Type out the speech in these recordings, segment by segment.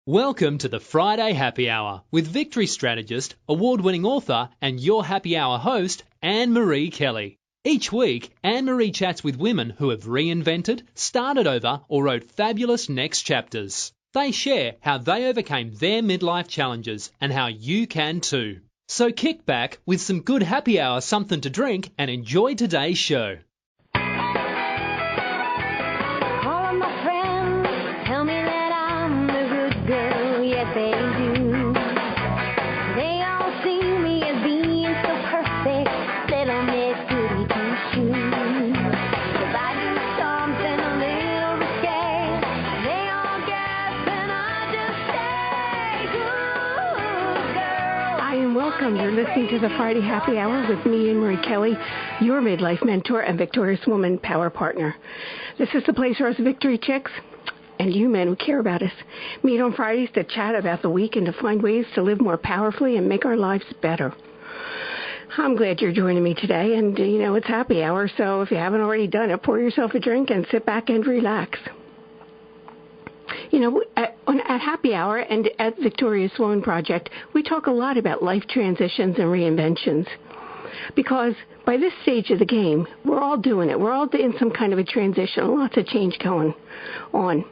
Welcome to the Friday Happy Hour with victory strategist, award-winning author and your happy hour host, Annmarie Kelly. Each week, Annmarie chats with women who have reinvented, started over or wrote fabulous next chapters. They share how they overcame their midlife challenges and how you can too. So kick back with some good happy hour something to drink and enjoy today's show. You're listening to the Friday Happy Hour with me, Annmarie Kelly, your midlife mentor and victorious woman power partner. This is the place where us victory chicks and you men who care about us meet on Fridays to chat about the week and to find ways to live more powerfully and make our lives better. I'm glad you're joining me today, and it's happy hour, so if you haven't already done it, pour yourself a drink and sit back and relax. At Happy Hour and at Victorious Woman Project, we talk a lot about life transitions and reinventions. Because by this stage of the game, we're all doing it. We're all in some kind of a transition, lots of change going on.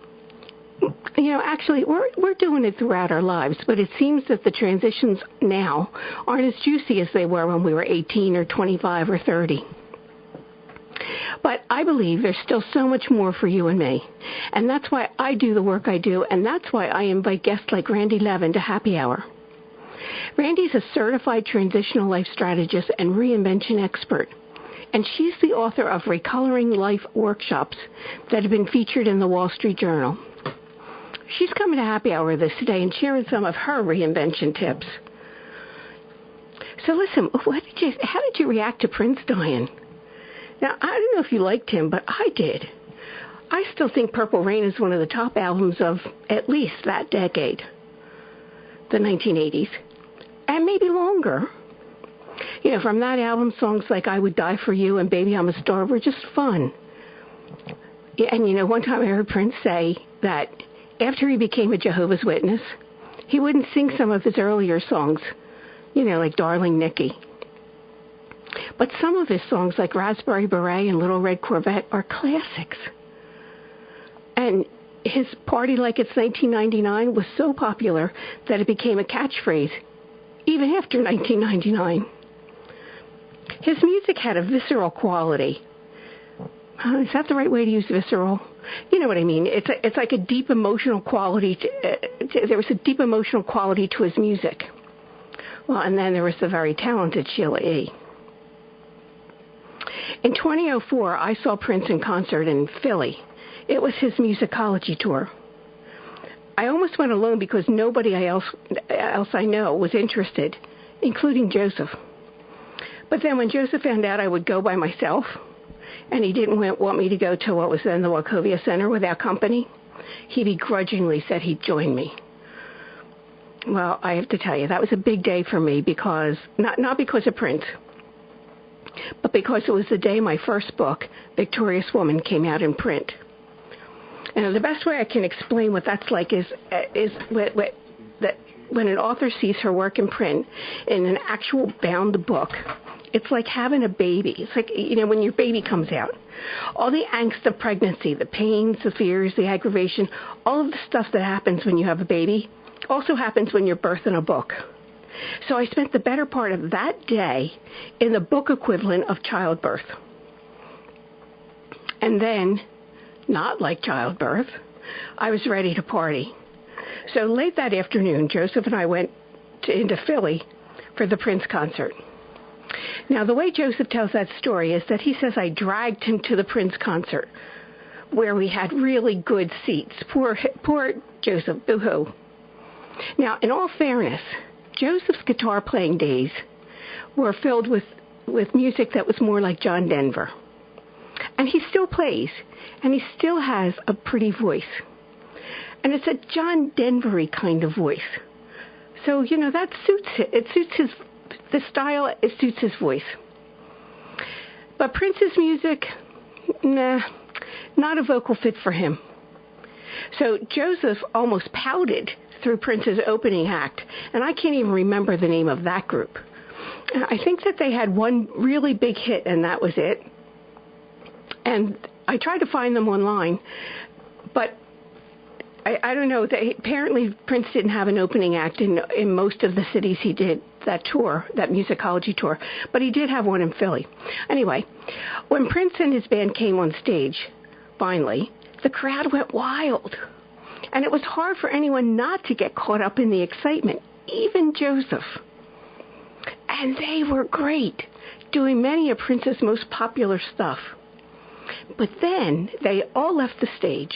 Actually, we're doing it throughout our lives, but it seems that the transitions now aren't as juicy as they were when we were 18 or 25 or 30. But I believe there's still so much more for you and me. And that's why I do the work I do, and that's why I invite guests like Randi Levin to Happy Hour. Randi's a certified transitional life strategist and reinvention expert. And she's the author of Recoloring life workshops that have been featured in the Wall Street Journal. She's coming to Happy Hour with us today and sharing some of her reinvention tips. So listen, how did you react to Prince dying? Now, I don't know if you liked him, but I did. I still think Purple Rain is one of the top albums of at least that decade, the 1980s, and maybe longer. From that album, songs like I Would Die For You and Baby I'm a Star were just fun. And one time I heard Prince say that after he became a Jehovah's Witness, he wouldn't sing some of his earlier songs, like Darling Nikki. But some of his songs, like Raspberry Beret and Little Red Corvette, are classics. And his Party Like It's 1999 was so popular that it became a catchphrase, even after 1999. His music had a visceral quality. Is that the right way to use visceral? You know what I mean. It's like a deep emotional quality. There was a deep emotional quality to his music. Well, and then there was the very talented Sheila E. In 2004, I saw Prince in concert in Philly. It was his musicology tour. I almost went alone because nobody else I know was interested, including Joseph. But then when Joseph found out I would go by myself, and he didn't want me to go to what was then the Wachovia Center without company, he begrudgingly said he'd join me. Well, I have to tell you, that was a big day for me because, not because of Prince, but because it was the day my first book, Victorious Woman, came out in print. And the best way I can explain what that's like is that when an author sees her work in print in an actual bound book, it's like having a baby. It's like, when your baby comes out. All the angst of pregnancy, the pains, the fears, the aggravation, all of the stuff that happens when you have a baby also happens when you're birthing a book. So I spent the better part of that day in the book equivalent of childbirth. And then, not like childbirth, I was ready to party. So late that afternoon, Joseph and I went into Philly for the Prince concert. Now, the way Joseph tells that story is that he says I dragged him to the Prince concert, where we had really good seats. Poor Joseph, boo-hoo. Now, in all fairness, Joseph's guitar playing days were filled with music that was more like John Denver. And he still plays, and he still has a pretty voice. And it's a John Denver-y kind of voice. So, that suits it. It suits the style, it suits his voice. But Prince's music, nah, not a vocal fit for him. So Joseph almost pouted through Prince's opening act, and I can't even remember the name of that group. I think that they had one really big hit, and that was it. And I tried to find them online, but I don't know. Apparently, Prince didn't have an opening act in most of the cities he did that tour, that musicology tour, but he did have one in Philly. Anyway, when Prince and his band came on stage, finally, the crowd went wild. And it was hard for anyone not to get caught up in the excitement, even Joseph. And they were great, doing many of Prince's most popular stuff. But then they all left the stage.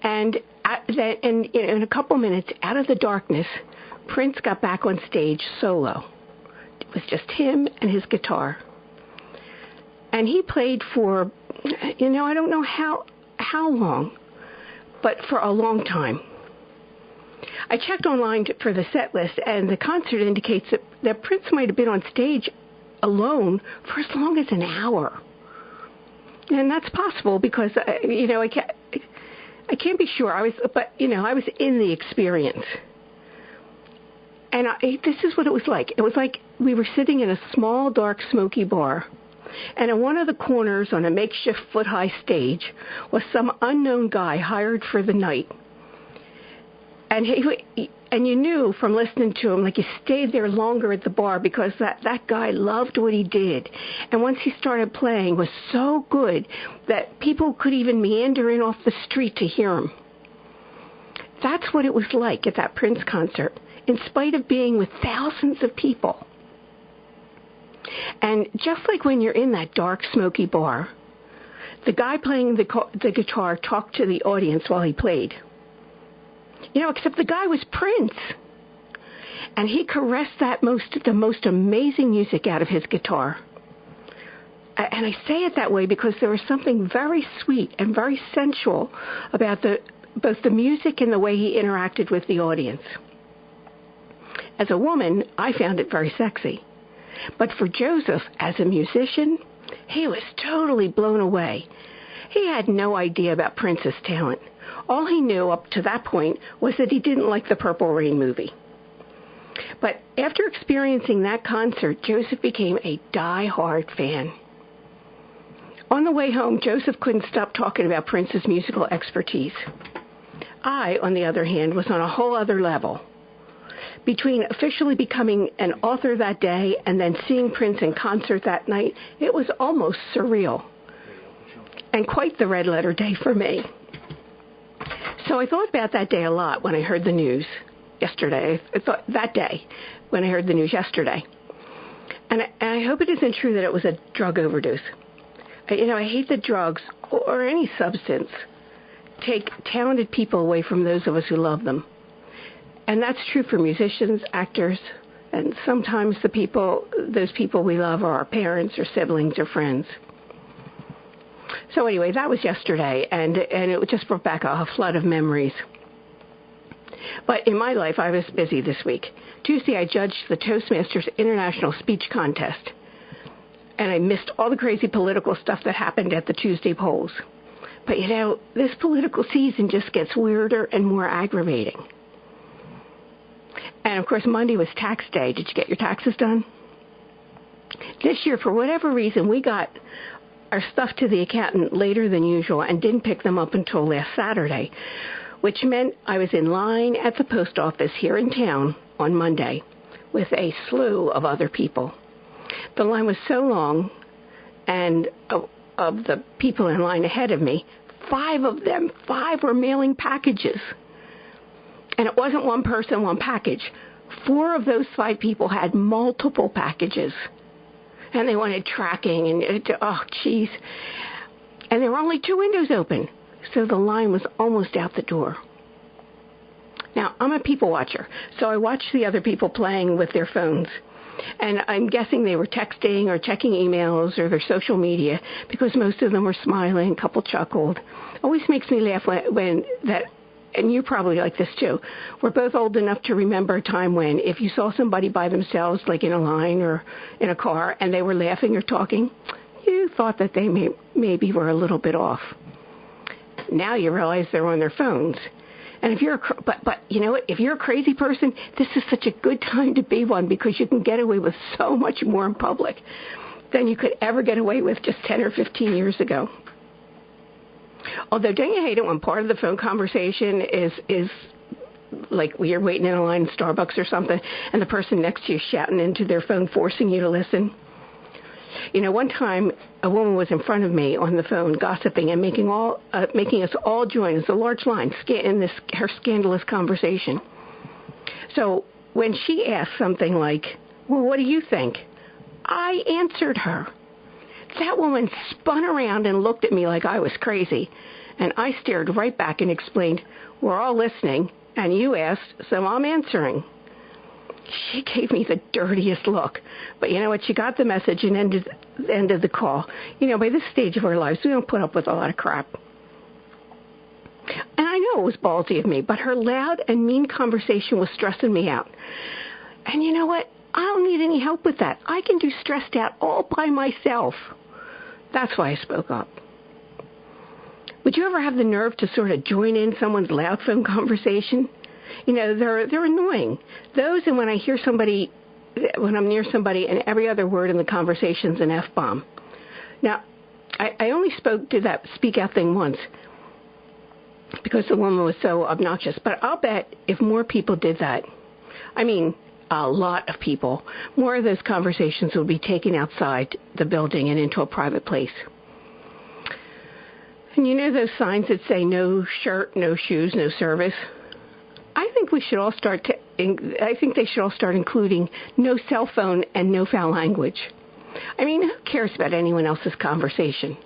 And in a couple minutes, out of the darkness, Prince got back on stage solo. It was just him and his guitar. And he played for, I don't know how long, but for a long time. I checked online for the set list, and the concert indicates that Prince might have been on stage alone for as long as an hour. And that's possible because, I can't be sure. I was in the experience. And this is what it was like. It was like we were sitting in a small, dark, smoky bar. And in one of the corners on a makeshift foot-high stage was some unknown guy hired for the night. And you knew from listening to him, like, you stayed there longer at the bar because that guy loved what he did. And once he started playing, it was so good that people could even meander in off the street to hear him. That's what it was like at that Prince concert, in spite of being with thousands of people. And just like when you're in that dark, smoky bar, the guy playing the guitar talked to the audience while he played. Except the guy was Prince. And he caressed the most amazing music out of his guitar. And I say it that way because there was something very sweet and very sensual about both the music and the way he interacted with the audience. As a woman, I found it very sexy. But for Joseph, as a musician, he was totally blown away. He had no idea about Prince's talent. All he knew up to that point was that he didn't like the Purple Rain movie. But after experiencing that concert, Joseph became a die-hard fan. On the way home, Joseph couldn't stop talking about Prince's musical expertise. I, on the other hand, was on a whole other level. Between officially becoming an author that day and then seeing Prince in concert that night, it was almost surreal. And quite the red letter day for me. So I thought about that day a lot when I heard the news yesterday. I thought that day when I heard the news yesterday. And I hope it isn't true that it was a drug overdose. I hate that drugs or any substance take talented people away from those of us who love them. And that's true for musicians, actors, and sometimes those people we love are our parents or siblings or friends. So anyway, that was yesterday, and it just brought back a flood of memories. But in my life, I was busy this week. Tuesday, I judged the Toastmasters International Speech Contest, and I missed all the crazy political stuff that happened at the Tuesday polls. But this political season just gets weirder and more aggravating. And of course, Monday was tax day. Did you get your taxes done? This year, for whatever reason, we got our stuff to the accountant later than usual and didn't pick them up until last Saturday, which meant I was in line at the post office here in town on Monday with a slew of other people. The line was so long, and of the people in line ahead of me, five were mailing packages. And it wasn't one person, one package. 4 of those 5 people had multiple packages. And they wanted tracking, and And there were only 2 windows open, so the line was almost out the door. Now, I'm a people watcher, so I watched the other people playing with their phones. And I'm guessing they were texting or checking emails or their social media because most of them were smiling, a couple chuckled. Always makes me laugh when that, and you probably like this too. We're both old enough to remember a time when if you saw somebody by themselves, like in a line or in a car, and they were laughing or talking, you thought that they maybe were a little bit off. Now you realize they're on their phones. And if you're but you know what? If you're a crazy person, this is such a good time to be one because you can get away with so much more in public than you could ever get away with just 10 or 15 years ago. Although, don't you hate it when part of the phone conversation is like you're waiting in a line in Starbucks or something, and the person next to you is shouting into their phone, forcing you to listen? You know, one time a woman was in front of me on the phone gossiping and making us all join. It's a large line in her scandalous conversation. So when she asked something like, well, what do you think? I answered her. That woman spun around and looked at me like I was crazy. And I stared right back and explained, we're all listening, and you asked, so I'm answering. She gave me the dirtiest look. But you know what? She got the message and ended the call. You know, by this stage of our lives, we don't put up with a lot of crap. And I know it was ballsy of me, but her loud and mean conversation was stressing me out. And you know what? I don't need any help with that. I can do stressed out all by myself. That's why I spoke up. Would you ever have the nerve to sort of join in someone's loud phone conversation? You know, they're annoying. Those, and when I'm near somebody and every other word in the conversation's an F-bomb. Now, I only did that speak out thing once because the woman was so obnoxious. But I'll bet if more people did that, I mean, a lot of people, more of those conversations would be taken outside the building and into a private place. And you know those signs that say no shirt, no shoes, no service? I think they should all start including no cell phone and no foul language. I mean, who cares about anyone else's conversation?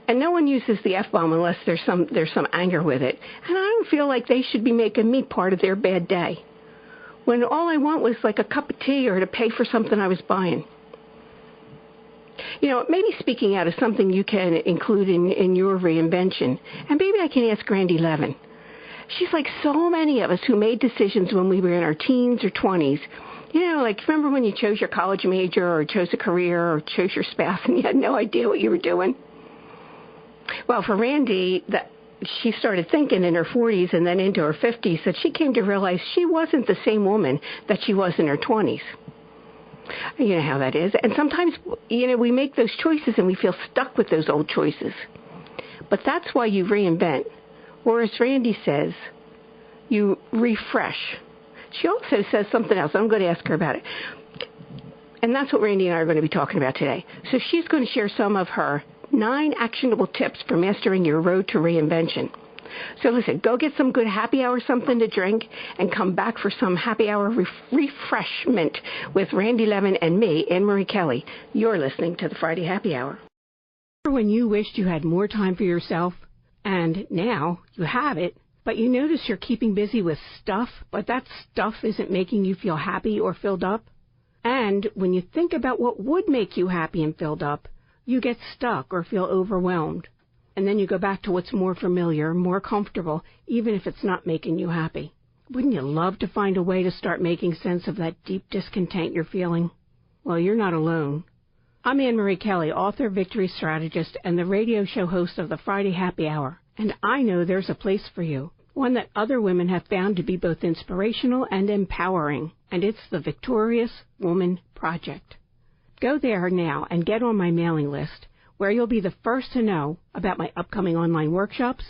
And no one uses the F-bomb unless there's some anger with it. And I don't feel like they should be making me part of their bad day, when all I want was like a cup of tea or to pay for something I was buying. You know, maybe speaking out is something you can include in your reinvention. And maybe I can ask Randi Levin. She's like so many of us who made decisions when we were in our teens or 20s. You know, like remember when you chose your college major or chose a career or chose your spouse and you had no idea what you were doing? Well, for Randi, she started thinking in her 40s and then into her 50s that she came to realize she wasn't the same woman that she was in her 20s. You know how that is. And sometimes, you know, we make those choices and we feel stuck with those old choices. But that's why you reinvent. Or as Randi says, you refresh. She also says something else. I'm going to ask her about it. And that's what Randi and I are going to be talking about today. So she's going to share some of her 9 actionable tips for mastering your road to reinvention. So listen, go get some good happy hour something to drink and come back for some happy hour refreshment with Randi Levin and me, Annmarie Kelly. You're listening to the Friday Happy Hour. When you wished you had more time for yourself, and now you have it, but you notice you're keeping busy with stuff, but that stuff isn't making you feel happy or filled up? And when you think about what would make you happy and filled up, you get stuck or feel overwhelmed. And then you go back to what's more familiar, more comfortable, even if it's not making you happy. Wouldn't you love to find a way to start making sense of that deep discontent you're feeling? Well, you're not alone. I'm Annmarie Kelly, author, victory strategist, and the radio show host of the Friday Happy Hour. And I know there's a place for you, one that other women have found to be both inspirational and empowering. And it's the Victorious Woman Project. Go there now and get on my mailing list, where you'll be the first to know about my upcoming online workshops,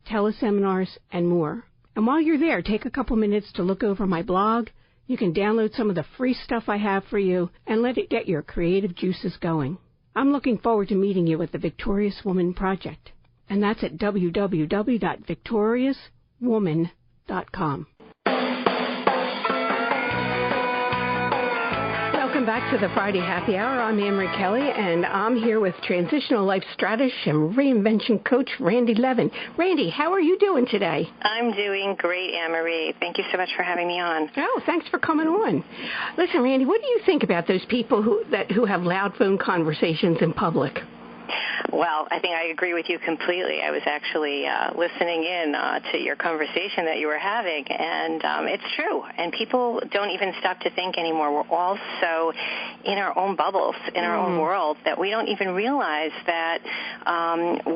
teleseminars, and more. And while you're there, take a couple minutes to look over my blog. You can download some of the free stuff I have for you and let it get your creative juices going. I'm looking forward to meeting you at the Victorious Woman Project. And that's at www.victoriouswoman.com. Welcome back to the Friday Happy Hour. I'm Annmarie Kelly, and I'm here with transitional life strategist and reinvention coach Randi Levin. Randi, how are you doing today? I'm doing great, Annmarie. Thank you so much for having me on. Oh, thanks for coming on. Listen, Randi, what do you think about those people who have loud phone conversations in public? Well, I think I agree with you completely. I was actually listening in to your conversation that you were having, and it's true. And people don't even stop to think anymore. We're all so in our own bubbles, in our own world, that we don't even realize that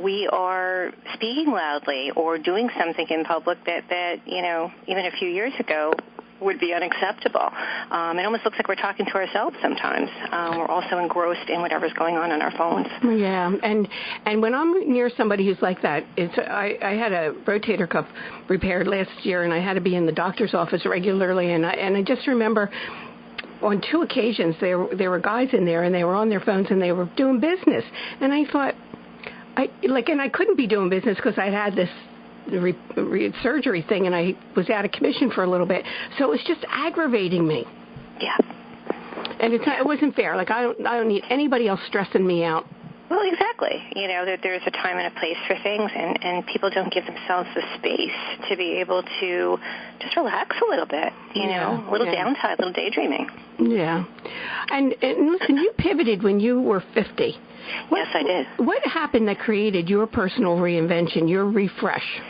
we are speaking loudly or doing something in public that even a few years ago would be unacceptable. It almost looks like we're talking to ourselves sometimes. We're also engrossed in whatever's going on our phones. Yeah, and when I'm near somebody who's like that, I had a rotator cuff repaired last year, and I had to be in the doctor's office regularly, and I just remember on 2 occasions there were guys in there, and they were on their phones, and they were doing business, and I thought, and I couldn't be doing business because I had this surgery thing, and I was out of commission for a little bit, so it was just aggravating me. Yeah. And it wasn't fair. Like, I don't need anybody else stressing me out. Well, exactly. There's a time and a place for things, and people don't give themselves the space to be able to just relax a little bit, a little downtime, a little daydreaming. Yeah. And listen, you pivoted when you were 50. Yes, I did. What happened that created your personal reinvention, your refresh?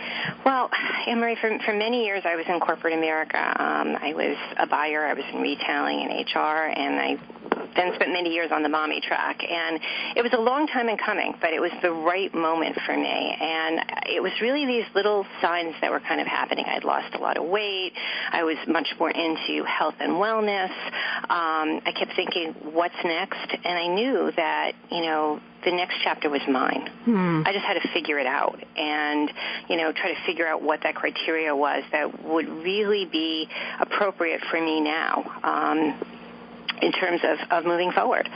Well, Annmarie, for many years I was in corporate America. I was a buyer. I was in retailing and HR, and I then spent many years on the mommy track. And it was a long time in coming, but it was the right moment for me. And it was really these little signs that were kind of happening. I'd lost a lot of weight. I was much more into health and wellness. I kept thinking, what's next? And I knew that, the next chapter was mine. I just had to figure it out and, try to figure out what that criteria was that would really be appropriate for me now in terms of moving forward.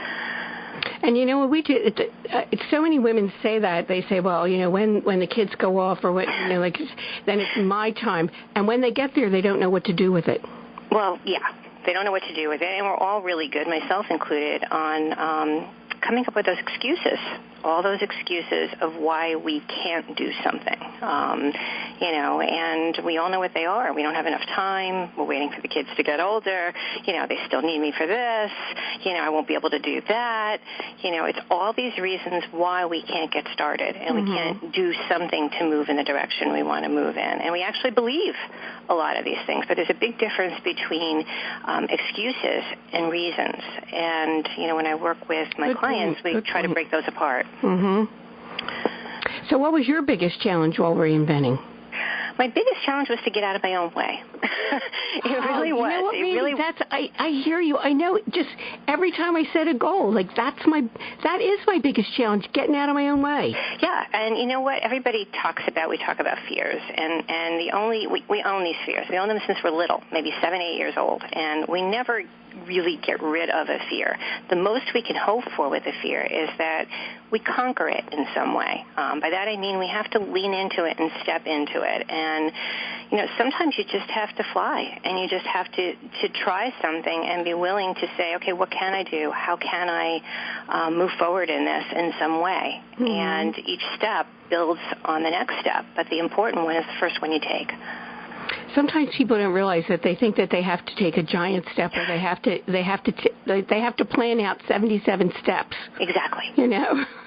And what we do, it's so many women say that. They say, well, when the kids go off or what, then it's my time. And when they get there, they don't know what to do with it. Well, yeah, they don't know what to do with it. And we're all really good, myself included, on coming up with those excuses, all those excuses of why we can't do something, and we all know what they are. We don't have enough time. We're waiting for the kids to get older. They still need me for this. I won't be able to do that. It's all these reasons why we can't get started and we can't do something to move in the direction we want to move in. And we actually believe a lot of these things, but there's a big difference between excuses and reasons. And, when I work with my clients, we try to break those apart. So what was your biggest challenge while reinventing? My biggest challenge was to get out of my own way. It really was. You know what, Randi, I hear you. I know. Just every time I set a goal, that is my biggest challenge, getting out of my own way. Yeah, and you know what? Everybody we talk about fears, and we own these fears. We own them since we're little, maybe 7, 8 years old, and we never really get rid of a fear. The most we can hope for with a fear is that we conquer it in some way. By that I mean we have to lean into it and step into it. And, sometimes you just have to fly, and you just have to try something and be willing to say, okay, what can I do? How can I move forward in this in some way? And each step builds on the next step, but the important one is the first one you take. Sometimes people don't realize that they think that they have to take a giant step, or they have to plan out 77 steps. Exactly.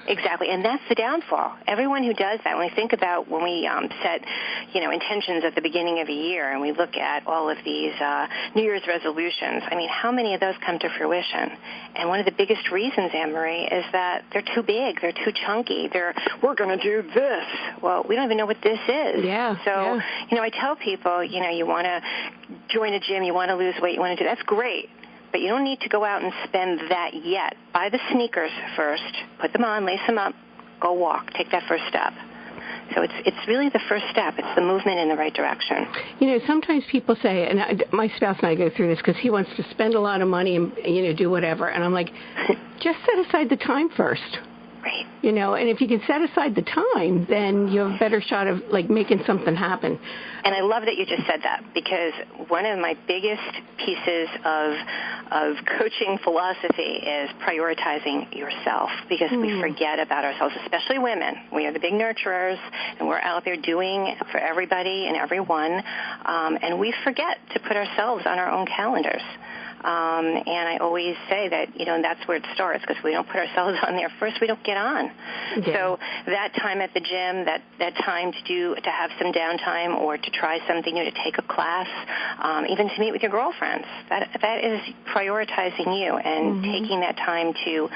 Exactly, and that's the downfall. Everyone who does that, when we think about when we set, intentions at the beginning of a year, and we look at all of these New Year's resolutions, how many of those come to fruition? And one of the biggest reasons, Annmarie, is that they're too big, they're too chunky. We're going to do this. Well, we don't even know what this is. Yeah. So, I tell people, you want to join a gym, you want to lose weight, you want to do that's great. But you don't need to go out and spend that yet. Buy the sneakers first, put them on, lace them up, go walk, take that first step. So it's really the first step. It's the movement in the right direction. Sometimes people say, and my spouse and I go through this because he wants to spend a lot of money and, do whatever. And I'm like, just set aside the time first. Right. And if you can set aside the time, then you have a better shot of, making something happen. And I love that you just said that, because one of my biggest pieces of coaching philosophy is prioritizing yourself, because we forget about ourselves, especially women. We are the big nurturers, and we're out there doing for everybody and everyone, and we forget to put ourselves on our own calendars. And I always say that, that's where it starts, because if we don't put ourselves on there first, we don't get on. Yeah. So that time at the gym, that time to have some downtime or to try something new, to take a class, even to meet with your girlfriends, that is prioritizing you and taking that time to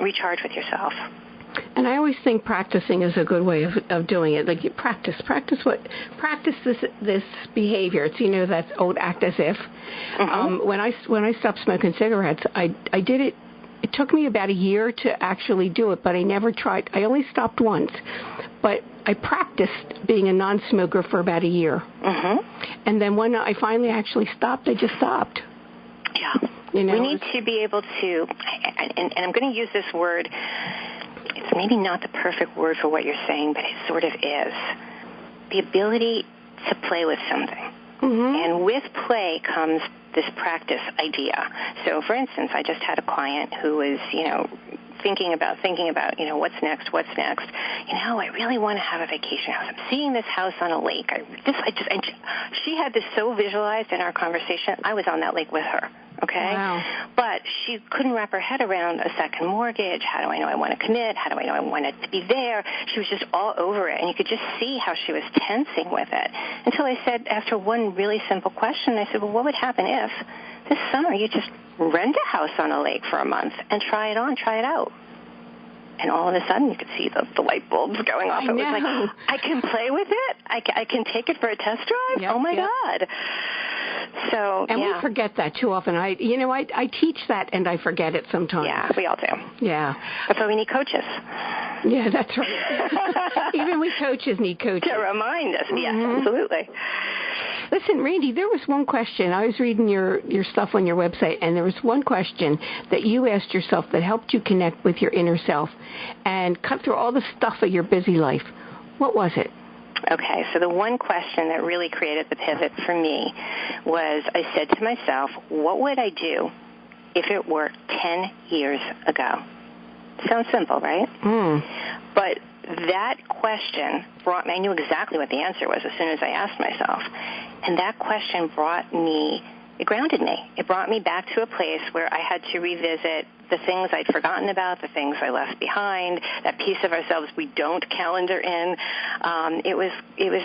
recharge with yourself. And I always think practicing is a good way of doing it. Like, you practice this behavior. It's, that's old act as if. When I stopped smoking cigarettes, I did it. It took me about a year to actually do it, but I never tried. I only stopped once, but I practiced being a non-smoker for about a year. And then when I finally actually stopped, I just stopped. Yeah. We need to be able to, and I'm going to use this word. It's maybe not the perfect word for what you're saying, but it sort of is. The ability to play with something. And with play comes this practice idea. So, for instance, I just had a client who was, thinking about, what's next. I really want to have a vacation house. I'm seeing this house on a lake. She had this so visualized in our conversation. I was on that lake with her. Okay? Wow. But she couldn't wrap her head around a second mortgage. How do I know I want to commit? How do I know I want it to be there? She was just all over it, and you could just see how she was tensing with it. Until I said, after one really simple question, I said, well, what would happen if this summer you just rent a house on a lake for a month and try it out? And all of a sudden, you could see the light bulbs going off. It was like, I can play with it. I can take it for a test drive. Yep, oh my God! So we forget that too often. I teach that, and I forget it sometimes. Yeah, we all do. Yeah, that's why we need coaches. Yeah, that's right. Even we coaches need coaches to remind us. Yes, absolutely. Listen, Randi, there was one question. I was reading your stuff on your website, and there was one question that you asked yourself that helped you connect with your inner self and cut through all the stuff of your busy life. What was it? Okay, so the one question that really created the pivot for me was, I said to myself, what would I do if it were 10 years ago? Sounds simple, right? But that question brought me, I knew exactly what the answer was as soon as I asked myself. And that question it grounded me. It brought me back to a place where I had to revisit the things I'd forgotten about, the things I left behind, that piece of ourselves we don't calendar in. It was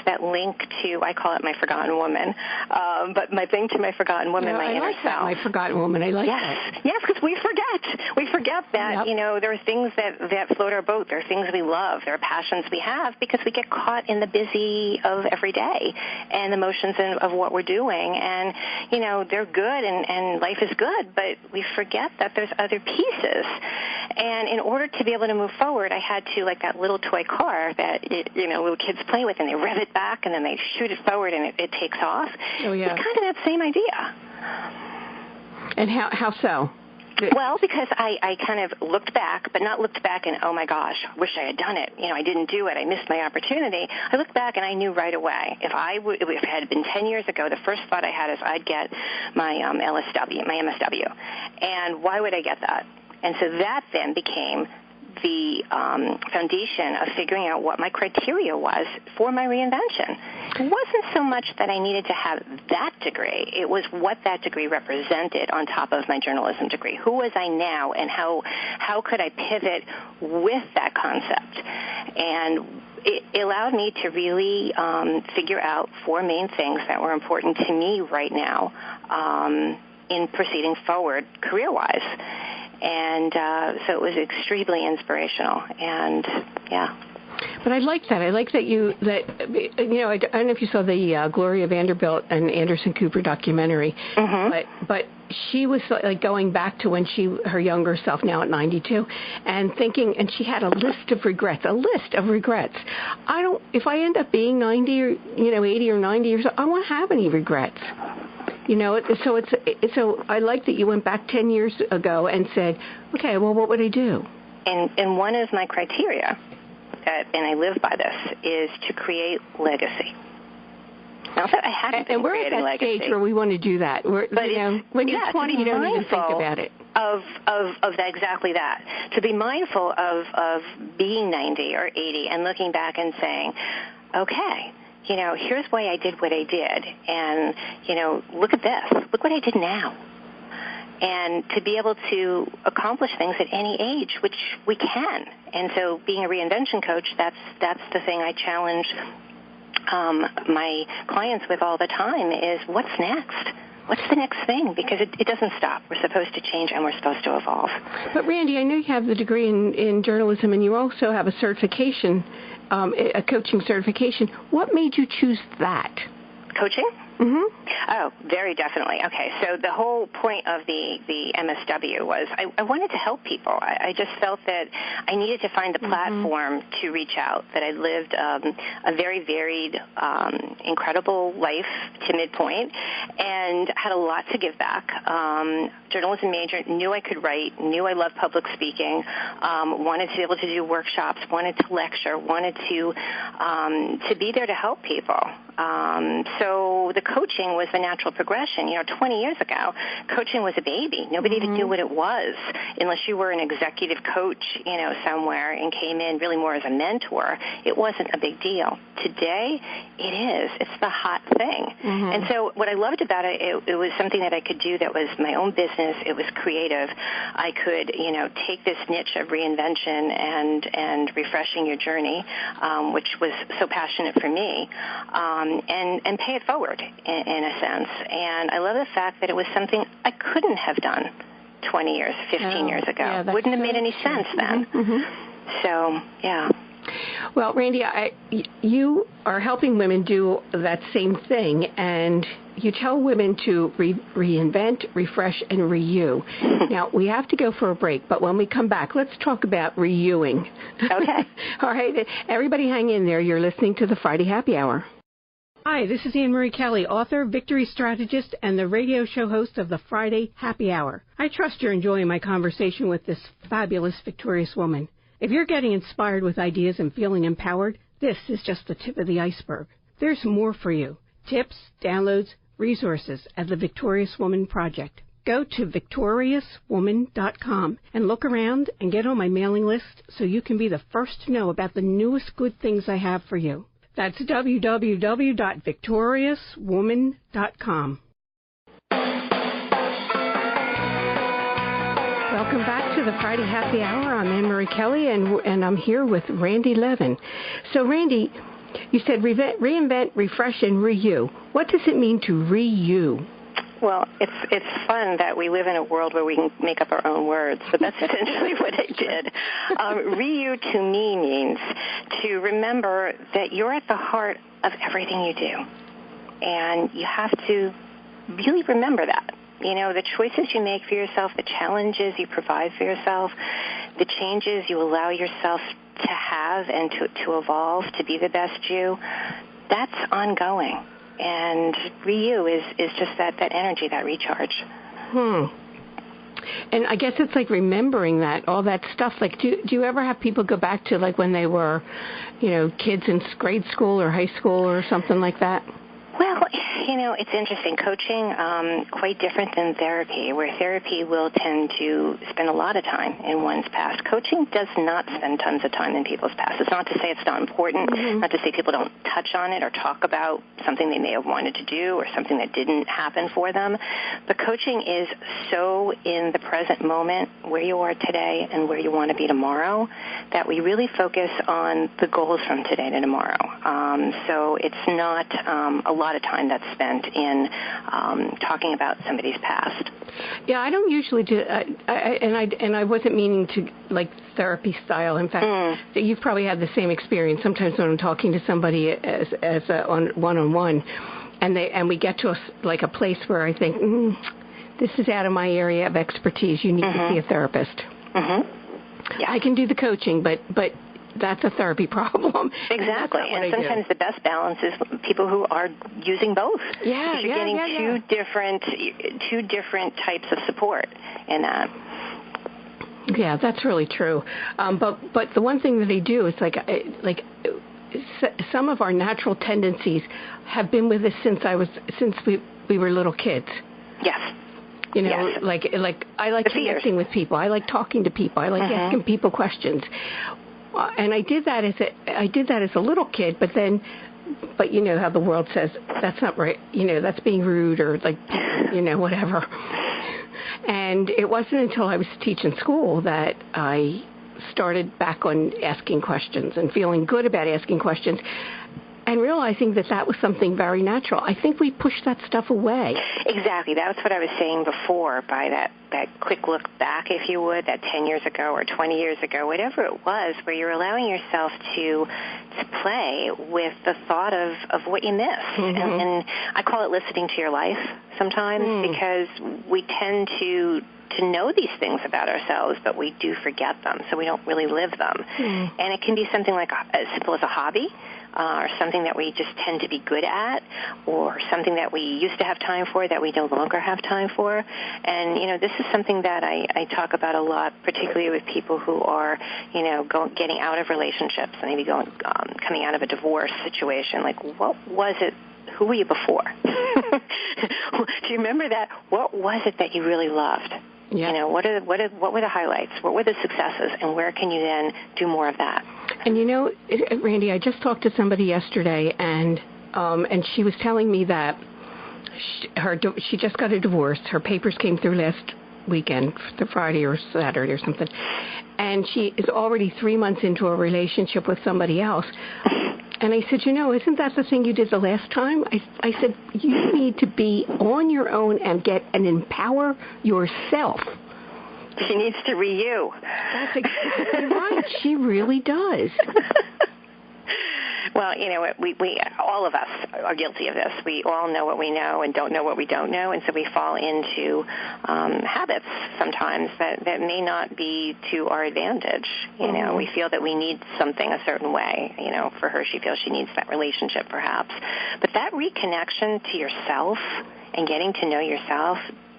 that link to, I call it my forgotten woman, but my thing to my forgotten woman, my inner self. That, my forgotten woman. I like that. Yes, because we forget. We forget that, there are things that float our boat. There are things we love. There are passions we have because we get caught in the busy of every day and the motions of what we're doing. And, they're good and life is good, but we forget that there's other pieces. And in order to be able to move forward, I had to, like that little toy car that, little kids play with, and they rev it back and then they shoot it forward and it takes off. Oh, yeah. It's kind of that same idea. And how so? Well, because I kind of looked back, but not looked back and, oh, my gosh, wish I had done it. I didn't do it. I missed my opportunity. I looked back and I knew right away. If it had been 10 years ago, the first thought I had is I'd get my MSW. And why would I get that? And so that then became the foundation of figuring out what my criteria was for my reinvention. It wasn't so much that I needed to have that degree. It was what that degree represented on top of my journalism degree. Who was I now, and how could I pivot with that concept? And it allowed me to really figure out four main things that were important to me right now in proceeding forward career-wise. And so it was extremely inspirational, and yeah. But I like that. I like that I don't know if you saw the Gloria Vanderbilt and Anderson Cooper documentary, but she was like going back to when her younger self, now at 92, and thinking, and she had a list of regrets. If I end up being 90 or 80 or 90 years old, I won't have any regrets. So I like that you went back 10 years ago and said, okay, well, what would I do? And one of my criteria, and I live by this, is to create legacy. Now, I haven't been and we're at that legacy. Stage where we want to do that. When you're 20, you don't even think about it. Of that, exactly that. To be mindful of being 90 or 80 and looking back and saying, okay, here's why I did what I did. And, look at this. Look what I did now. and to be able to accomplish things at any age, which we can. And so being a reinvention coach, that's the thing I challenge my clients with all the time is what's next? What's the next thing? Because it doesn't stop. We're supposed to change and we're supposed to evolve. But Randi, I know you have the degree in journalism and you also have a certification, a coaching certification. What made you choose that? Coaching? Mm-hmm. Oh, very definitely. Okay, so the whole point of the MSW was I wanted to help people. I just felt that I needed to find a platform to reach out, that I lived a very varied, incredible life to midpoint and had a lot to give back. Journalism major, knew I could write, knew I loved public speaking, wanted to be able to do workshops, wanted to lecture, wanted to be there to help people. So the coaching was the natural progression. 20 years ago, coaching was a baby. Nobody even knew what it was unless you were an executive coach, somewhere and came in really more as a mentor. It wasn't a big deal. Today, it is. It's the hot thing. And so what I loved about it, it was something that I could do that was my own business. It was creative. I could, take this niche of reinvention and refreshing your journey, which was so passionate for me, and pay it forward in a sense. And I love the fact that it was something I couldn't have done 20 years, 15 years ago. Yeah, wouldn't have made any sense then. So, yeah. Well, Randi, you are helping women do that same thing, and you tell women to reinvent, refresh, and renew. Now, we have to go for a break, but when we come back, let's talk about renewing. Okay. All right. Everybody hang in there. You're listening to the Friday Happy Hour. Hi, this is Annmarie Kelly, author, victory strategist, and the radio show host of the Friday Happy Hour. I trust you're enjoying my conversation with this fabulous, victorious woman. If you're getting inspired with ideas and feeling empowered, this is just the tip of the iceberg. There's more for you. Tips, downloads, resources at the Victorious Woman Project. Go to victoriouswoman.com and look around and get on my mailing list so you can be the first to know about the newest good things I have for you. That's www.victoriouswoman.com. Welcome back to the Friday Happy Hour. I'm Annmarie Kelly, and I'm here with Randi Levin. So, Randi, you said reinvent, refresh, and renew. What does it mean to renew? Well, it's fun that we live in a world where we can make up our own words, but that's essentially what I did. Renew to me means to remember that you're at the heart of everything you do, and you have to really remember that. The choices you make for yourself, the challenges you provide for yourself, the changes you allow yourself to have and to evolve, to be the best you, that's ongoing. And renew is just that energy, that recharge. And I guess it's like remembering that, all that stuff. Like, do you ever have people go back to, like, when they were, kids in grade school or high school or something like that? Well, it's interesting. Coaching, quite different than therapy, where therapy will tend to spend a lot of time in one's past. Coaching does not spend tons of time in people's past. It's not to say it's not important, not to say people don't touch on it or talk about something they may have wanted to do or something that didn't happen for them. But coaching is so in the present moment, where you are today and where you want to be tomorrow, that we really focus on the goals from today to tomorrow. So it's not a lot of time that's spent in talking about somebody's past. Yeah, I don't usually do. I wasn't meaning to, like, therapy style. In fact, you've probably had the same experience. Sometimes when I'm talking to somebody as on one-on-one, and we get to a place where I think this is out of my area of expertise. You need to see a therapist. Yeah. I can do the coaching, but that's a therapy problem. Exactly. And sometimes the best balance is people who are using both. Yeah, because you're getting two different types of support in that. Yeah, that's really true. But the one thing that they do is like some of our natural tendencies have been with us since we were little kids. Yes. Like I like connecting with people. I like talking to people. I like asking people questions. And I did that as a little kid, but you know how the world says that's not right. That's being rude or whatever. And it wasn't until I was teaching school that I started back on asking questions and feeling good about asking questions and realizing that that was something very natural. I think we push that stuff away. Exactly. That's what I was saying before by that quick look back, if you would, that 10 years ago or 20 years ago, whatever it was, where you're allowing yourself to play with the thought of what you miss. And I call it listening to your life sometimes because we tend to know these things about ourselves, but we do forget them, so we don't really live them. And it can be something like as simple as a hobby, or something that we just tend to be good at, or something that we used to have time for that we no longer have time for. And, this is something that I talk about a lot, particularly with people who are, getting out of relationships, maybe coming out of a divorce situation. Like, what was it? Who were you before? Do you remember that? What was it that you really loved? Yeah. What were the highlights? What were the successes? And where can you then do more of that? And Randi, I just talked to somebody yesterday, and she was telling me that she just got a divorce. Her papers came through last weekend, the Friday or Saturday or something, and she is already 3 months into a relationship with somebody else. And I said, isn't that the thing you did the last time? I said, you need to be on your own and empower yourself. She needs to you. That's exactly right. She really does. Well, we all of us are guilty of this. We all know what we know and don't know what we don't know, and so we fall into habits sometimes that may not be to our advantage. We feel that we need something a certain way. For her, she feels she needs that relationship perhaps. But that reconnection to yourself and getting to know yourself,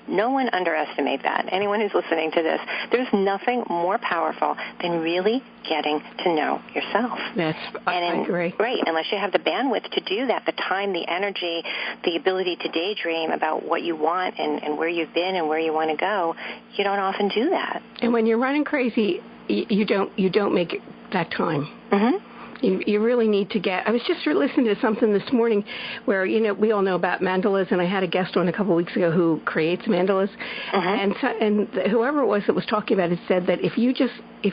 no one underestimate that. Anyone who's listening to this, there's nothing more powerful than really getting to know yourself. I agree. Right, unless you have the bandwidth to do that, the time, the energy, the ability to daydream about what you want and where you've been and where you want to go, you don't often do that. And when you're running crazy, you don't make that time. You really need to I was just listening to something this morning where, we all know about mandalas, and I had a guest on a couple of weeks ago who creates mandalas. And whoever it was that was talking about it said that if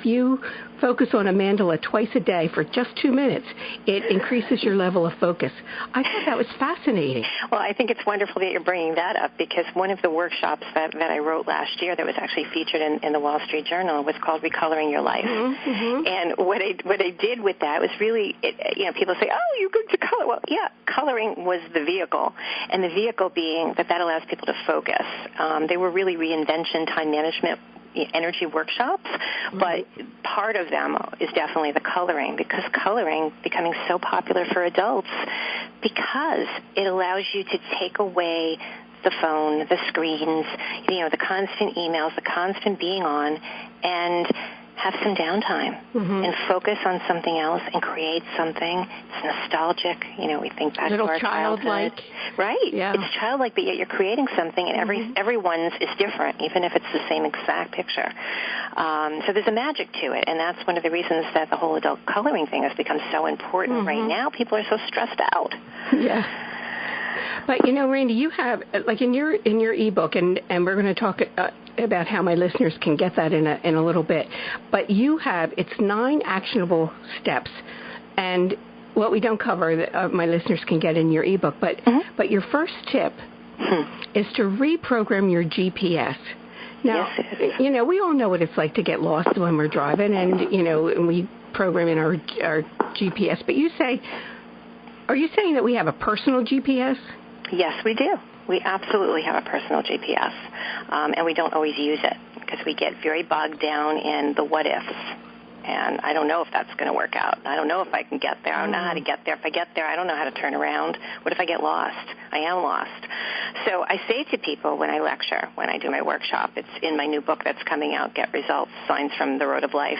you focus on a mandala twice a day for just 2 minutes, it increases your level of focus. I thought that was fascinating. Well, I think it's wonderful that you're bringing that up, because one of the workshops that I wrote last year that was actually featured in the Wall Street Journal was called Recoloring Your Life. And what I did with that was really, people say, oh, you're good to color. Well, yeah, coloring was the vehicle, and the vehicle being that allows people to focus. They were really reinvention, time management, energy workshops, but part of them is definitely the coloring, because coloring becoming so popular for adults because it allows you to take away the phone, the screens, the constant emails, the constant being on, and have some downtime and focus on something else and create something. It's nostalgic. We think back to our childhood. Right. Yeah. It's childlike, but yet you're creating something, and everyone's is different, even if it's the same exact picture. So there's a magic to it, and that's one of the reasons that the whole adult coloring thing has become so important right now. People are so stressed out. Yeah. But, Randi, you have, like in your ebook, and we're going to talk about how my listeners can get that in a little bit, but you have, it's 9 actionable steps, and what we don't cover, my listeners can get in your ebook, but your first tip is to reprogram your GPS. Now, yes, we all know what it's like to get lost when we're driving, and we program in our GPS, but are you saying that we have a personal GPS? Yes, we do. We absolutely have a personal GPS, and we don't always use it because we get very bogged down in the what-ifs. And I don't know if that's going to work out. I don't know if I can get there. I don't know how to get there. If I get there, I don't know how to turn around. What if I get lost? I am lost. So I say to people when I lecture, when I do my workshop, it's in my new book that's coming out, Get Results, Signs from the Road of Life,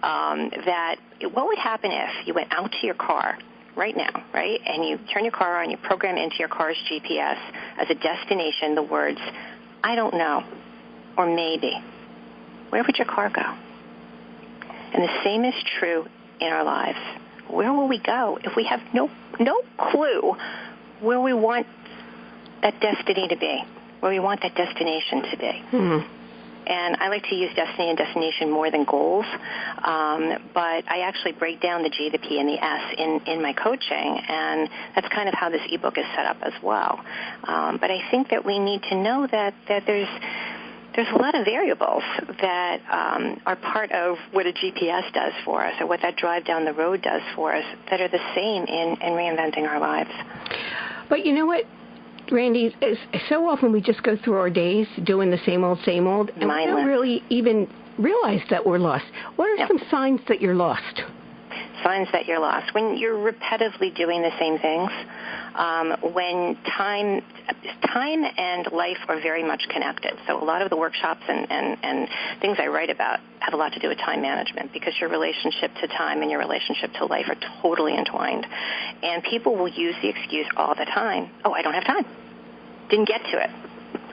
that what would happen if you went out to your car right now, right, and you turn your car on, you program into your car's GPS as a destination the words, I don't know, or maybe. Where would your car go? And the same is true in our lives. Where will we go if we have no clue where we want that destiny to be? where we want that destination to be. Mm-hmm. And I like to use destiny and destination more than goals, but I actually break down the G, the P, and the S in my coaching, and that's kind of how this ebook is set up as well. But I think that we need to know that there's a lot of variables that are part of what a GPS does for us, or what that drive down the road does for us, that are the same in reinventing our lives. But you know what, Randi, so often we just go through our days doing the same old, and we don't really even realize that we're lost. What are some signs that you're lost? Signs that you're lost. When you're repetitively doing the same things, when time and life are very much connected. So a lot of the workshops and things I write about have a lot to do with time management, because your relationship to time and your relationship to life are totally entwined. And people will use the excuse all the time, oh, I don't have time. Didn't get to it.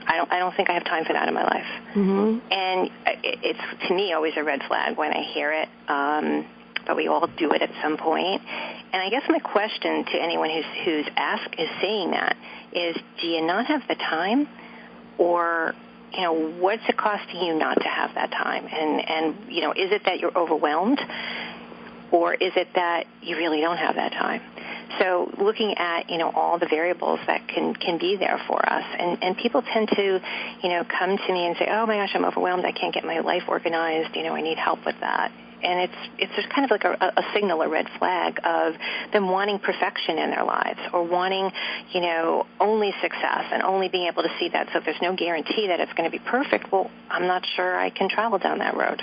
I don't think I have time for that in my life. Mm-hmm. And it's, to me, always a red flag when I hear it. But we all do it at some point. And I guess my question to anyone who's saying that is, do you not have the time? Or, what's it costing you not to have that time? And is it that you're overwhelmed? Or is it that you really don't have that time? So looking at, all the variables that can be there for us. And people tend to, come to me and say, oh, my gosh, I'm overwhelmed. I can't get my life organized. I need help with that. And it's just kind of like a signal, a red flag of them wanting perfection in their lives, or wanting, only success and only being able to see that. So if there's no guarantee that it's going to be perfect, well, I'm not sure I can travel down that road.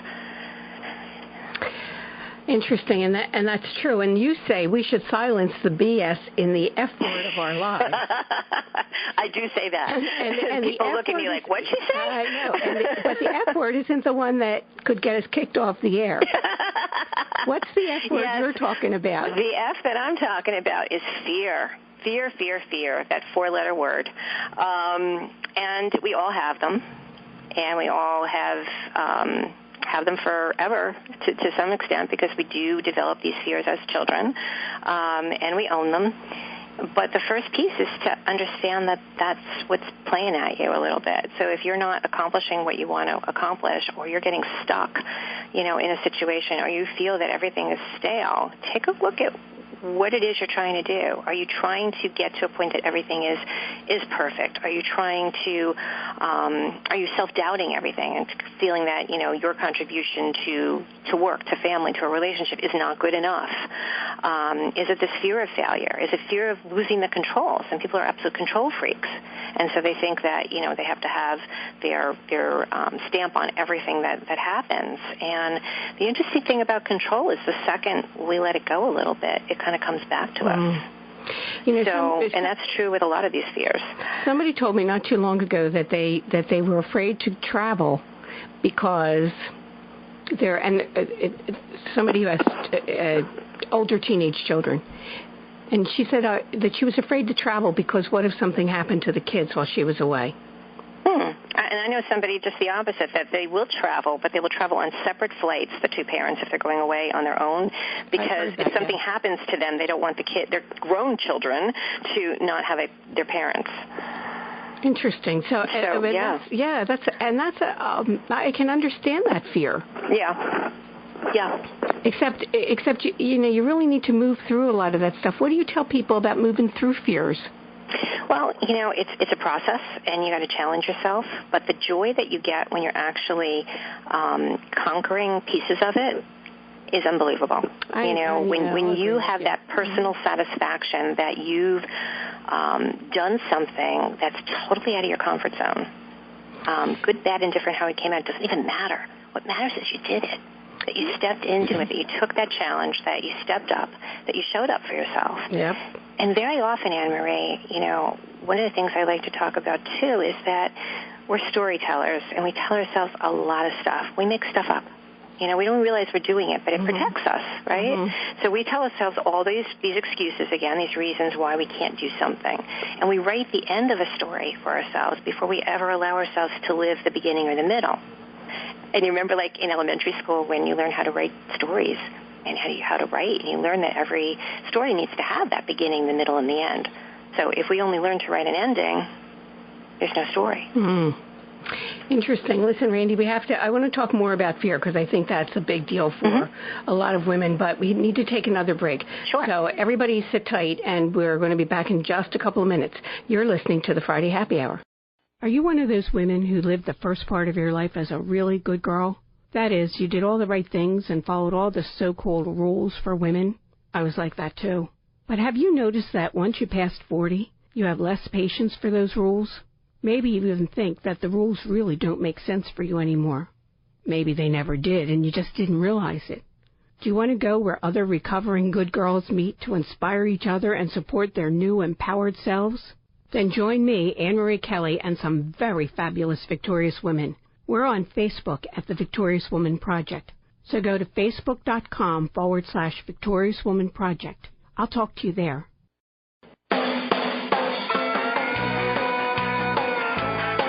Interesting, and that's true. And you say we should silence the BS in the F word of our lives. I do say that. And people look at me like, what'd she say? I know. But the F word isn't the one that could get us kicked off the air. What's the F word you're talking about? The F that I'm talking about is fear. Fear, that 4-letter word. And we all have them. And we all have them forever to some extent, because we do develop these fears as children, and we own them. But the first piece is to understand that that's what's playing at you a little bit. So if you're not accomplishing what you want to accomplish, or you're getting stuck, in a situation, or you feel that everything is stale, take a look at what it is you're trying to do. Are you trying to get to a point that everything is perfect? Are you trying to, are you self-doubting everything and feeling that, your contribution to work, to family, to a relationship is not good enough? Is it this fear of failure? Is it fear of losing the control? Some people are absolute control freaks. And so they think that, they have to have their stamp on everything that happens. And the interesting thing about control is the second we let it go a little bit, it kind of comes back to us. And that's true with a lot of these fears. Somebody told me not too long ago that they were afraid to travel because somebody who has older teenage children. And she said that she was afraid to travel because what if something happened to the kids while she was away? And I know somebody just the opposite, that they will travel, but they will travel on separate flights, the two parents, if they're going away on their own, because if something happens to them, they don't want their grown children to not have their parents. Interesting. I can understand that fear. Yeah. Except you really need to move through a lot of that stuff. What do you tell people about moving through fears? Well, it's a process, and you got to challenge yourself. But the joy that you get when you're actually conquering pieces of it is unbelievable. When you have that personal satisfaction that you've done something that's totally out of your comfort zone, good, bad, indifferent, how it came out, doesn't even matter. What matters is you did it, that you stepped into it, that you took that challenge, that you stepped up, that you showed up for yourself. Yep. And very often, Annmarie, one of the things I like to talk about, too, is that we're storytellers, and we tell ourselves a lot of stuff. We make stuff up. We don't realize we're doing it, but it protects us, right? Mm-hmm. So we tell ourselves all these excuses, again, these reasons why we can't do something. And we write the end of a story for ourselves before we ever allow ourselves to live the beginning or the middle. And you remember, like, in elementary school when you learn how to write stories and how to write, and you learn that every story needs to have that beginning, the middle, and the end. So if we only learn to write an ending, there's no story. Mm. Interesting. Listen, Randi, I want to talk more about fear because I think that's a big deal for a lot of women, but we need to take another break. Sure. So everybody sit tight, and we're going to be back in just a couple of minutes. You're listening to the Friday Happy Hour. Are you one of those women who lived the first part of your life as a really good girl? That is, you did all the right things and followed all the so-called rules for women? I was like that too. But have you noticed that once you passed 40, you have less patience for those rules? Maybe you even think that the rules really don't make sense for you anymore. Maybe they never did and you just didn't realize it. Do you want to go where other recovering good girls meet to inspire each other and support their new empowered selves? Then join me, Annmarie Kelly, and some very fabulous victorious women. We're on Facebook at the Victorious Woman Project. So go to facebook.com/Victorious Woman Project. I'll talk to you there.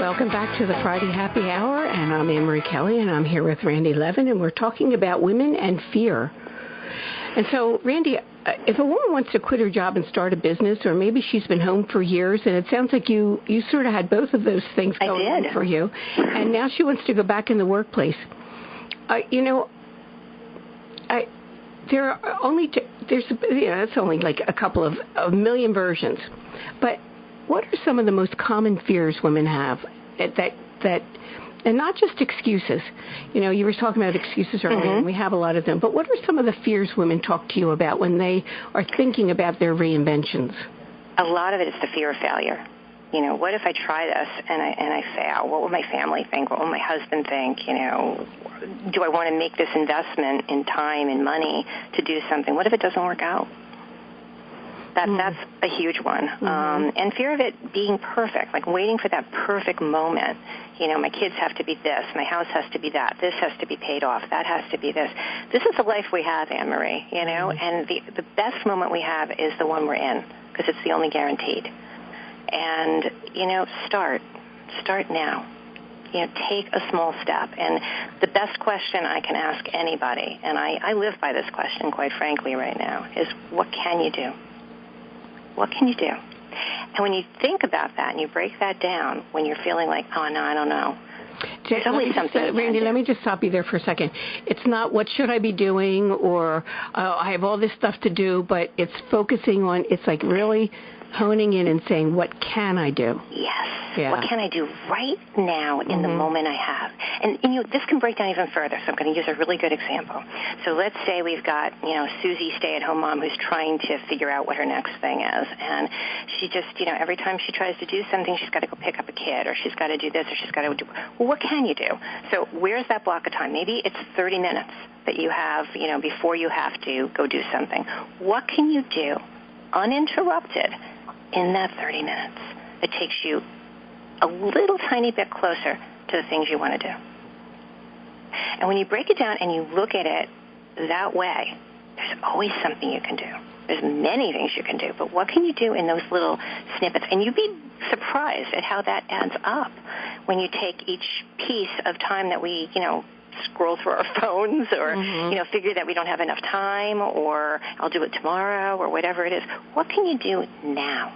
Welcome back to the Friday Happy Hour, and I'm Annmarie Kelly, and I'm here with Randi Levin, and we're talking about women and fear. And so, Randi, if a woman wants to quit her job and start a business, or maybe she's been home for years, and it sounds like you sort of had both of those things going on for you, and now she wants to go back in the workplace. That's only like a couple of a million versions, but what are some of the most common fears women have that and not just excuses? You know, you were talking about excuses earlier, and we have a lot of them, but what are some of the fears women talk to you about when they are thinking about their reinventions? A lot of it is the fear of failure. You know, what if I try this and I fail? What will my family think? What will my husband think? You know, do I want to make this investment in time and money to do something? What if it doesn't work out? That's a huge one. And fear of it being perfect, like waiting for that perfect moment. You know, my kids have to be this, my house has to be that, this has to be paid off, that has to be this. This is the life we have, Annmarie, you know, and the best moment we have is the one we're in because it's the only guaranteed. And, you know, start now. You know, take a small step. And the best question I can ask anybody, and I live by this question, quite frankly, right now, is what can you do? What can you do? And when you think about that and you break that down, when you're feeling like, oh, no, I don't know, there's always something. Randi, let me just stop you there for a second. It's not what should I be doing or I have all this stuff to do, but it's focusing on, it's like really honing in and saying, what can I do? Yes. Yeah. What can I do right now in the moment I have? And you know, this can break down even further, so I'm going to use a really good example. So let's say we've got, you know, Susie, stay-at-home mom, who's trying to figure out what her next thing is. And she just, you know, every time she tries to do something, she's got to go pick up a kid, or she's got to do this, or she's got to do, well, what can you do? So where's that block of time? Maybe it's 30 minutes that you have, you know, before you have to go do something. What can you do uninterrupted in that 30 minutes that takes you a little tiny bit closer to the things you want to do? And when you break it down and you look at it that way, there's always something you can do. There's many things you can do, but what can you do in those little snippets? And you'd be surprised at how that adds up when you take each piece of time that we, you know, scroll through our phones or, you know, figure that we don't have enough time or I'll do it tomorrow or whatever it is. What can you do now?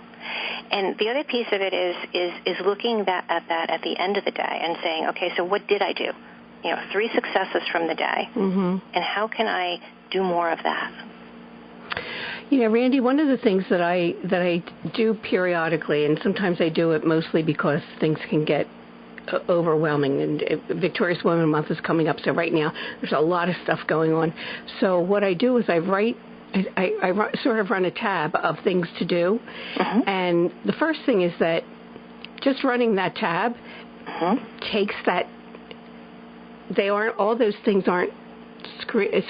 And the other piece of it is looking at that at the end of the day and saying, okay, so what did I do? You know, 3 successes from the day. And how can I do more of that? You know, Randi, one of the things that I do periodically, and sometimes I do it mostly because things can get overwhelming, and Victorious Women Month is coming up, so right now there's a lot of stuff going on. So what I do is I sort of run a tab of things to do, and the first thing is that just running that tab takes that, all those things aren't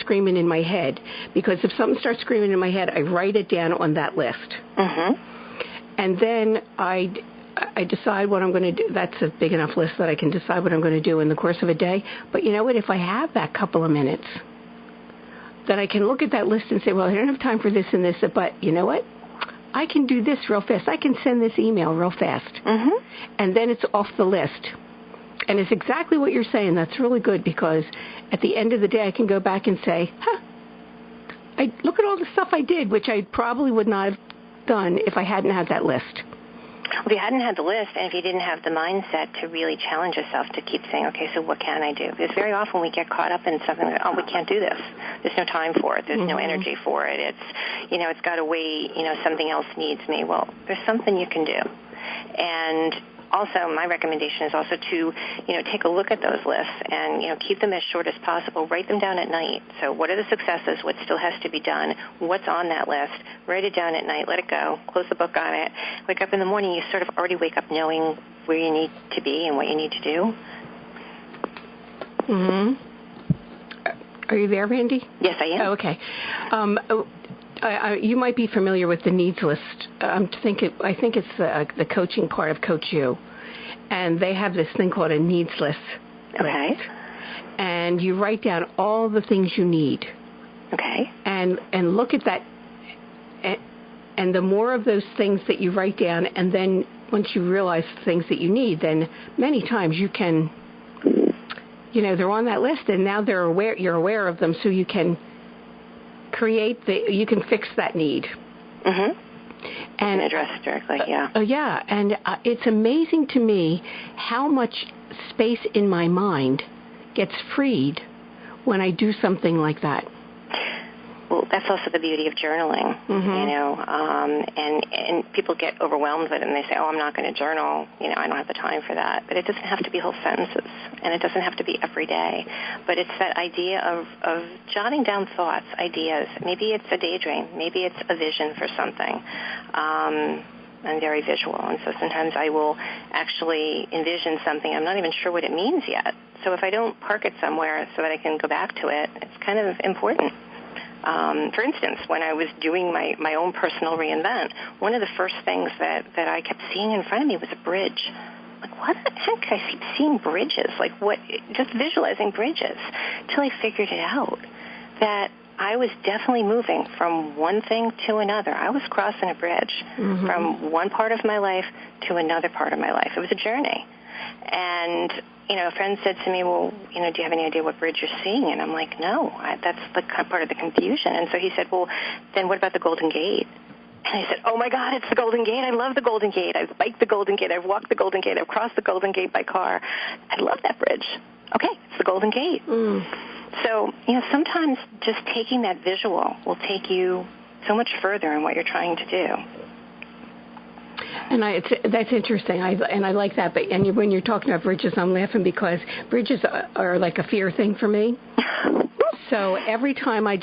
screaming in my head, because if something starts screaming in my head, I write it down on that list. And then I decide what I'm going to do. That's a big enough list that I can decide what I'm going to do in the course of a day. But you know what? If I have that couple of minutes, then I can look at that list and say, well, I don't have time for this and this, but you know what? I can do this real fast. I can send this email real fast. And then it's off the list. And it's exactly what you're saying. That's really good, because at the end of the day, I can go back and say, look at all the stuff I did, which I probably would not have done if I hadn't had that list. If you hadn't had the list, and if you didn't have the mindset to really challenge yourself to keep saying, okay, so what can I do? Because very often we get caught up in something like, oh, we can't do this. There's no time for it. There's no energy for it. It's got to wait. Something else needs me. Well, there's something you can do. And also, my recommendation is also to, take a look at those lists and, keep them as short as possible. Write them down at night. So what are the successes? What still has to be done? What's on that list? Write it down at night. Let it go. Close the book on it. Wake up in the morning. You sort of already wake up knowing where you need to be and what you need to do. Are you there, Randi? Yes, I am. Oh, okay. You might be familiar with the needs list. I think it's the coaching part of Coach U, and they have this thing called a needs list. Okay. List. And you write down all the things you need. Okay. And look at that. And the more of those things that you write down, and then once you realize the things that you need, then many times you can, they're on that list, and now you're aware of them, so you can you can fix that need. And address it directly, yeah. And it's amazing to me how much space in my mind gets freed when I do something like that. Well, that's also the beauty of journaling, and people get overwhelmed with it, and they say, oh, I'm not going to journal, I don't have the time for that. But it doesn't have to be whole sentences, and it doesn't have to be every day. But it's that idea of jotting down thoughts, ideas. Maybe it's a daydream. Maybe it's a vision for something. I'm very visual, and so sometimes I will actually envision something. I'm not even sure what it means yet. So if I don't park it somewhere so that I can go back to it, it's kind of important. For instance, when I was doing my own personal reinvent, one of the first things that I kept seeing in front of me was a bridge. Like, what the heck? I keep seeing bridges. Like, what? Just visualizing bridges till I figured it out, that I was definitely moving from one thing to another. I was crossing a bridge from one part of my life to another part of my life. It was a journey. And a friend said to me, well, do you have any idea what bridge you're seeing? And I'm like, no, that's the part of the confusion. And so he said, well, then what about the Golden Gate? And I said, oh, my God, it's the Golden Gate. I love the Golden Gate. I've biked the Golden Gate. I've walked the Golden Gate. I've crossed the Golden Gate by car. I love that bridge. Okay, it's the Golden Gate. So, sometimes just taking that visual will take you so much further in what you're trying to do. And that's interesting, and I like that. But when you're talking about bridges, I'm laughing because bridges are like a fear thing for me. So every time I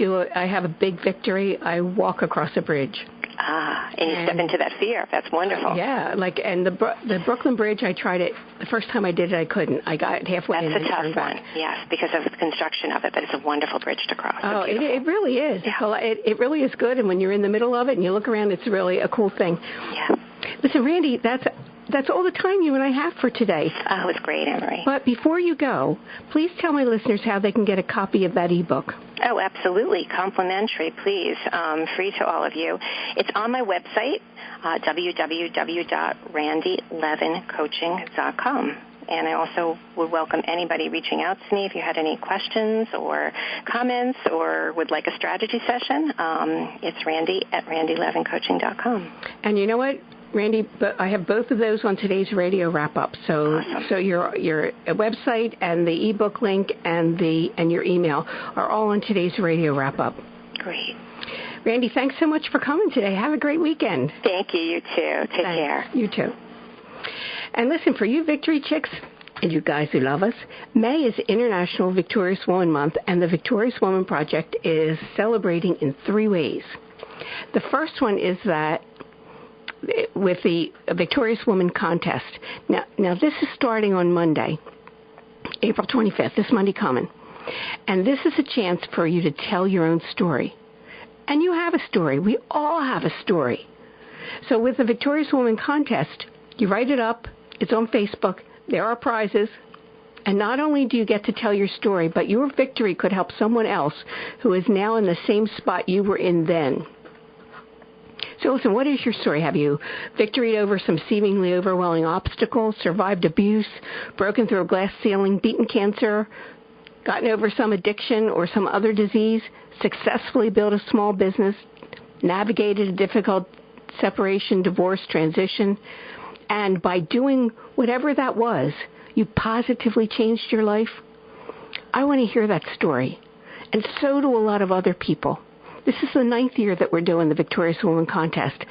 have a big victory, I walk across a bridge. And you step into that fear. That's wonderful. Yeah, and the Brooklyn Bridge, I tried it. The first time I did it, I couldn't. I got halfway. That's a tough one, yes, because of the construction of it, but it's a wonderful bridge to cross. Oh, it really is. Yeah. Well, it really is good, and when you're in the middle of it and you look around, it's really a cool thing. Yeah. Listen, Randi, that's all the time you and I have for today. Oh, it was great, Annmarie. But before you go, please tell my listeners how they can get a copy of that ebook. Oh, absolutely. Complimentary, please. Free to all of you. It's on my website, www.randilevincoaching.com. And I also would welcome anybody reaching out to me if you had any questions or comments or would like a strategy session. It's Randi@randilevincoaching.com. And you know what, Randi, but I have both of those on today's radio wrap-up. So, awesome. So your website and the ebook link and your email are all on today's radio wrap-up. Great. Randi, thanks so much for coming today. Have a great weekend. Thank you. You too. Take care. You too. And listen, for you Victory Chicks and you guys who love us, May is International Victorious Woman Month, and the Victorious Woman Project is celebrating in 3 ways. The first one is that with the Victorious Woman Contest. Now this is starting on Monday, April 25th, this Monday coming. And this is a chance for you to tell your own story. And you have a story. We all have a story. So with the Victorious Woman Contest, you write it up. It's on Facebook. There are prizes. And not only do you get to tell your story, but your victory could help someone else who is now in the same spot you were in then. So listen, what is your story? Have you victoried over some seemingly overwhelming obstacles, survived abuse, broken through a glass ceiling, beaten cancer, gotten over some addiction or some other disease, successfully built a small business, navigated a difficult separation, divorce, transition, and by doing whatever that was, you positively changed your life, I want to hear that story. And so do a lot of other people. This is the 9th year that we're doing the Victorious Woman Contest.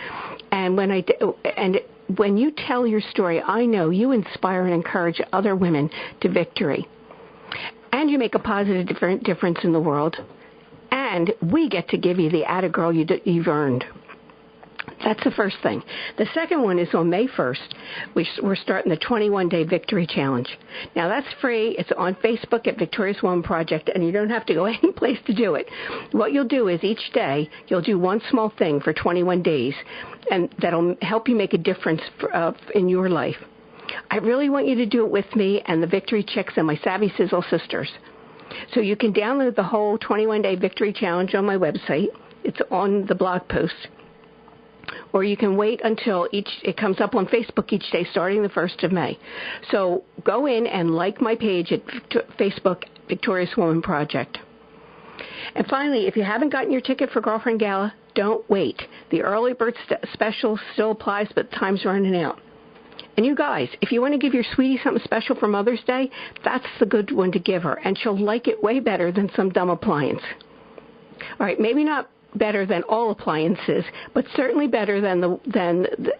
And when you tell your story, I know you inspire and encourage other women to victory. And you make a positive difference in the world. And we get to give you the atta girl you've earned. That's the first thing. The second one is on May 1st. We're starting the 21-day Victory Challenge. Now, that's free. It's on Facebook at Victorious Woman Project, and you don't have to go any place to do it. What you'll do is each day you'll do one small thing for 21 days, and that'll help you make a difference in your life. I really want you to do it with me and the Victory Chicks and my Savvy Sizzle sisters. So you can download the whole 21-day Victory Challenge on my website. It's on the blog post. Or you can wait until it comes up on Facebook each day starting the 1st of May. So go in and like my page at Facebook, Victorious Woman Project. And finally, if you haven't gotten your ticket for Girlfriend Gala, don't wait. The early bird special still applies, but time's running out. And you guys, if you want to give your sweetie something special for Mother's Day, that's the good one to give her. And she'll like it way better than some dumb appliance. All right, maybe not better than all appliances, but certainly better than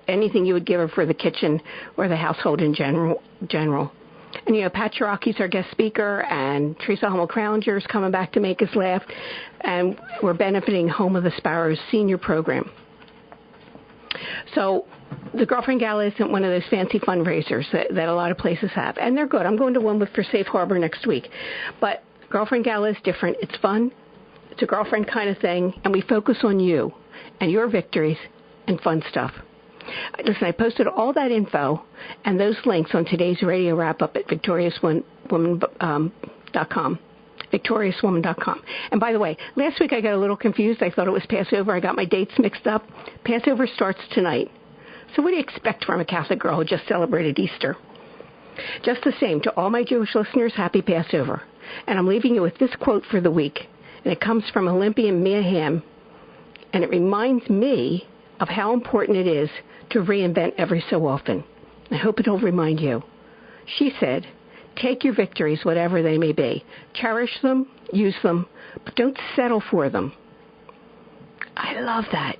anything you would give her for the kitchen or the household in general. And, Pat Chiraki's our guest speaker, and Teresa Hummel-Crowninger is coming back to make us laugh, and we're benefiting Home of the Sparrows senior program. So the Girlfriend Gala isn't one of those fancy fundraisers that a lot of places have, and they're good. I'm going to one for Safe Harbor next week. But Girlfriend Gala is different. It's fun. It's a girlfriend kind of thing, and we focus on you and your victories and fun stuff. Listen, I posted all that info and those links on today's radio wrap-up at victoriouswoman.com. victoriouswoman.com. And by the way, last week I got a little confused. I thought it was Passover. I got my dates mixed up. Passover starts tonight. So what do you expect from a Catholic girl who just celebrated Easter? Just the same, to all my Jewish listeners, happy Passover. And I'm leaving you with this quote for the week. And it comes from Olympian Mia Hamm, and it reminds me of how important it is to reinvent every so often. I hope it'll remind you. She said, take your victories, whatever they may be. Cherish them, use them, but don't settle for them. I love that.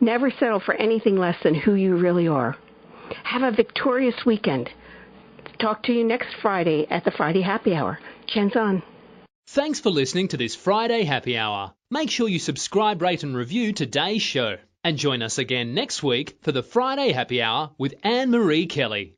Never settle for anything less than who you really are. Have a victorious weekend. Talk to you next Friday at the Friday Happy Hour. Chen's on. Thanks for listening to this Friday Happy Hour. Make sure you subscribe, rate and review today's show. And join us again next week for the Friday Happy Hour with Annmarie Kelly.